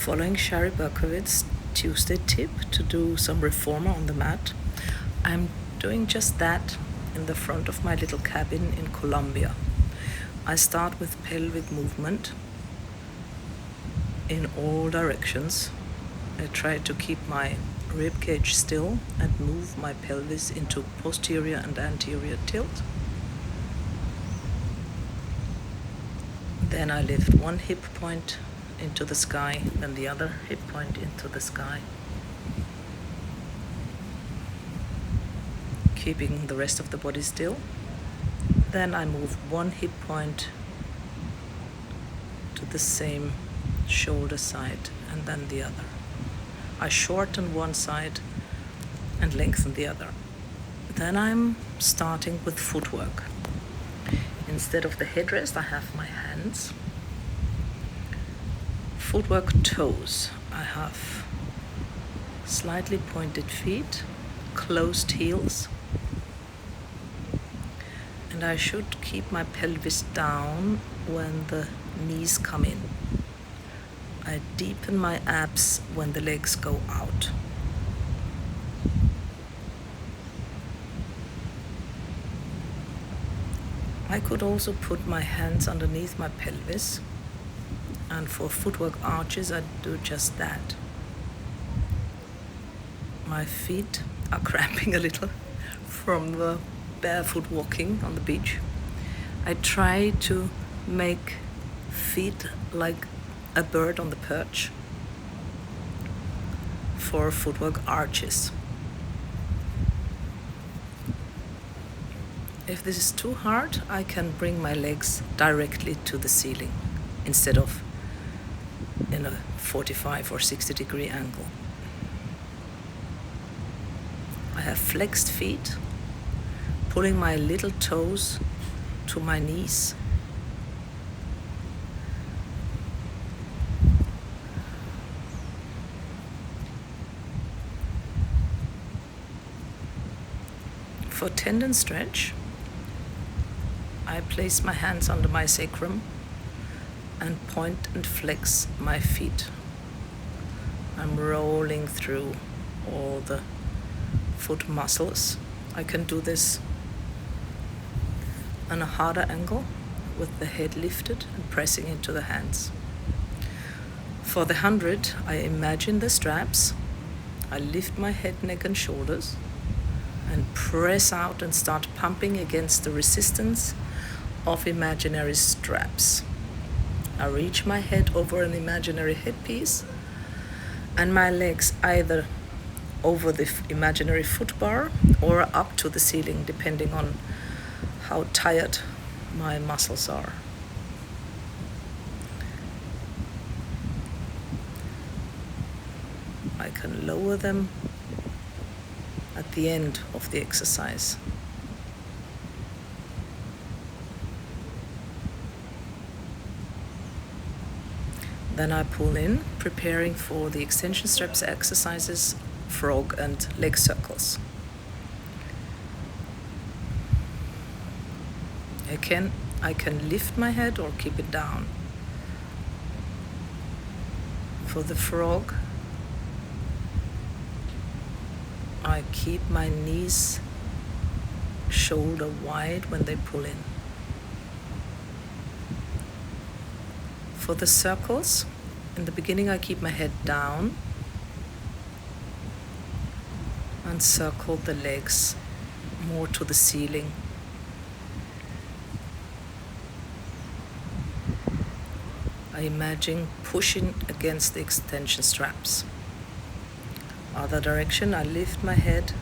Following Shari Berkowitz's Tuesday tip to do some reformer on the mat, I'm doing just that in the front of my little cabin in Colombia. I start with pelvic movement in all directions. I try to keep my rib cage still and move my pelvis into posterior and anterior tilt. Then I lift one hip point into the sky, then the other hip point into the sky, keeping the rest of the body still. Then I move one hip point to the same shoulder side and then the other. I shorten one side and lengthen the other. Then I'm starting with footwork. Instead of the headrest, I have my hands. Footwork toes. I have slightly pointed feet, closed heels, and I should keep my pelvis down when the knees come in. I deepen my abs when the legs go out. I could also put my hands underneath my pelvis, and for footwork arches I do just that. My feet are cramping a little from the barefoot walking on the beach. I try to make feet like a bird on the perch for footwork arches. If this is too hard, I can bring my legs directly to the ceiling instead of in a 45 or 60 degree angle. I have flexed feet, pulling my little toes to my knees. For tendon stretch, I place my hands under my sacrum and point and flex my feet. I'm rolling through all the foot muscles. I can do this on a harder angle with the head lifted and pressing into the hands. For the 100, I imagine the straps. I lift my head, neck and shoulders and press out and start pumping against the resistance of imaginary straps. I reach my head over an imaginary headpiece and my legs either over the imaginary footbar or up to the ceiling, depending on how tired my muscles are. I can lower them at the end of the exercise. Then I pull in, preparing for the extension straps exercises, frog and leg circles. I can lift my head or keep it down. For the frog, I keep my knees shoulder wide when they pull in. For the circles, in the beginning I keep my head down and circle the legs more to the ceiling. I imagine pushing against the extension straps. Other direction, I lift my head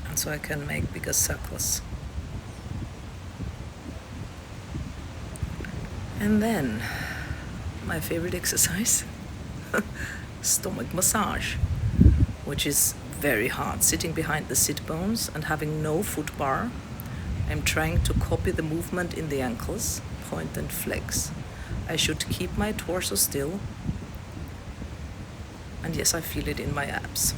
and so I can make bigger circles. And then, my favorite exercise, stomach massage, which is very hard. Sitting behind the sit bones and having no foot bar, I'm trying to copy the movement in the ankles, point and flex. I should keep my torso still, and yes, I feel it in my abs.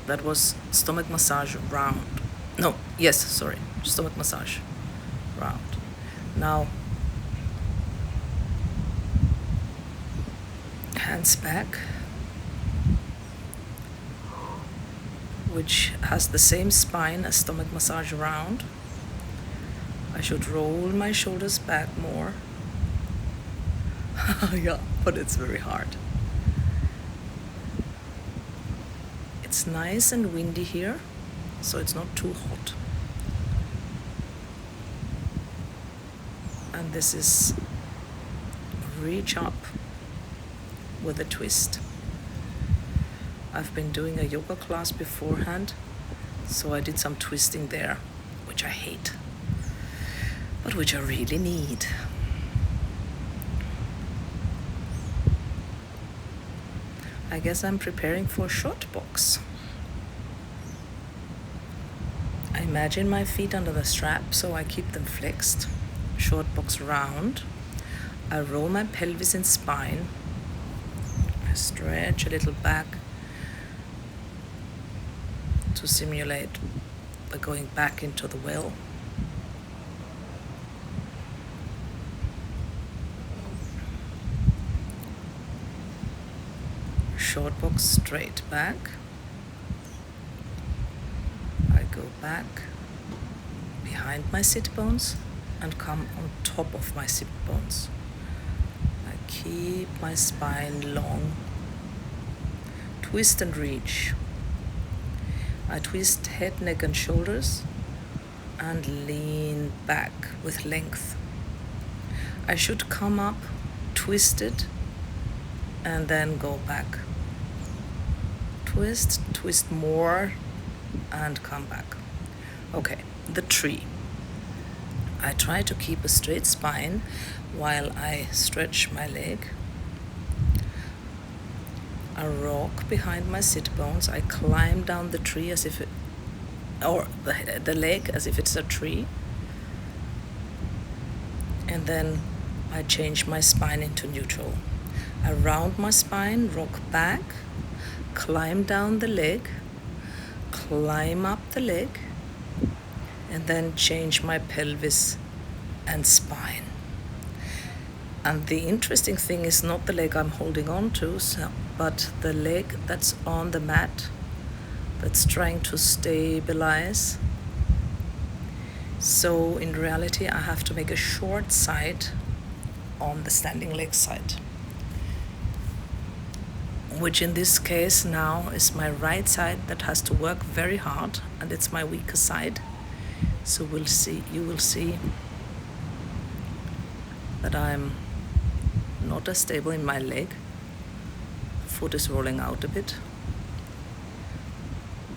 That was stomach massage round. Stomach massage round. Now, hands back, which has the same spine as stomach massage around. I should roll my shoulders back more. Yeah, but it's very hard. It's nice and windy here, so it's not too hot. And this is reach up with a twist. I've been doing a yoga class beforehand, so I did some twisting there, which I hate, but which I really need. I guess I'm preparing for Shortbox. I imagine my feet under the strap, so I keep them flexed. Shortbox round. I roll my pelvis and spine. I stretch a little back to simulate the going back into the well. Shortbox straight back. I go back behind my sit bones and come on top of my sit bones. I keep my spine long. Twist and reach. I twist head, neck and shoulders and lean back with length. I should come up twisted and then go back. Twist more and come back. Okay, the tree. I try to keep a straight spine while I stretch my leg. I rock behind my sit bones. I climb down the tree as if it, or the leg as if it's a tree. And then I change my spine into neutral. I round my spine, rock back, climb down the leg, climb up the leg, and then change my pelvis and spine. And the interesting thing is not the leg I'm holding on to, but the leg that's on the mat, that's trying to stabilize. So in reality, I have to make a short side on the standing leg side, which in this case now is my right side that has to work very hard, and it's my weaker side. So you will see that I'm not as stable in my leg. Foot is rolling out a bit.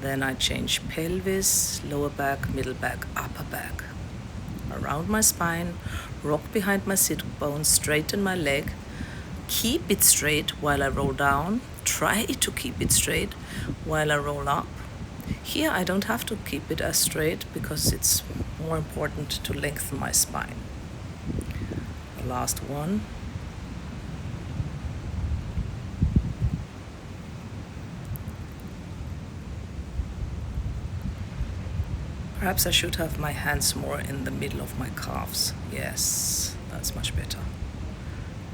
Then I change pelvis, lower back, middle back, upper back. Around my spine, rock behind my sit bones, straighten my leg. Keep it straight while I roll down. Try to keep it straight while I roll up. Here I don't have to keep it as straight because it's more important to lengthen my spine. The last one. Perhaps I should have my hands more in the middle of my calves. Yes, that's much better.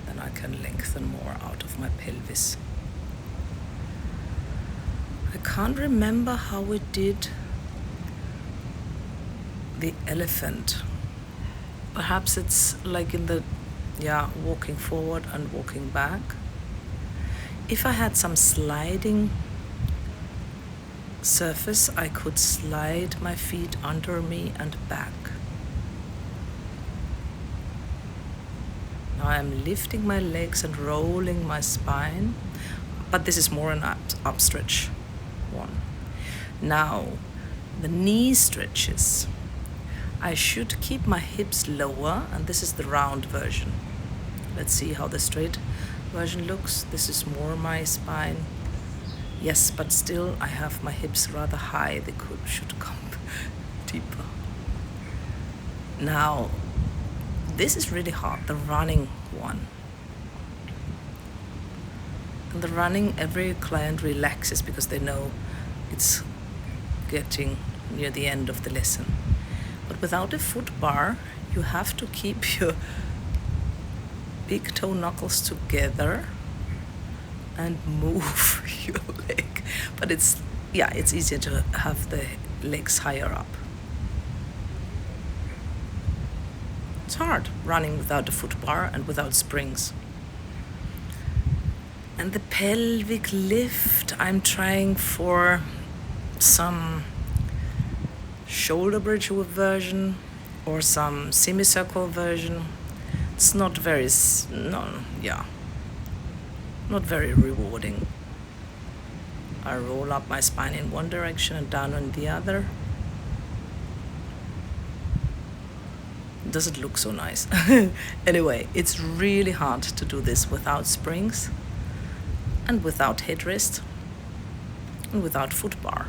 Then I can lengthen more out of my pelvis. I can't remember how we did the elephant. Perhaps it's like in the, walking forward and walking back. If I had some sliding surface, I could slide my feet under me and back. Now I'm lifting my legs and rolling my spine, but this is more an upstretch one. Now the knee stretches. I should keep my hips lower, and this is the round version. Let's see how the straight version looks. This is more my spine. Yes, but still I have my hips rather high. They should come deeper. Now, this is really hard, the running one. And the running, every client relaxes because they know it's getting near the end of the lesson. But without a foot bar, you have to keep your big toe knuckles together and move your leg. But it's easier to have the legs higher up. It's hard running without a foot bar and without springs. And the pelvic lift, I'm trying for some shoulder bridge version or some semicircle version. It's not very rewarding. I roll up my spine in one direction and down in the other. Doesn't look so nice. Anyway, it's really hard to do this without springs and without headrest and without foot bar.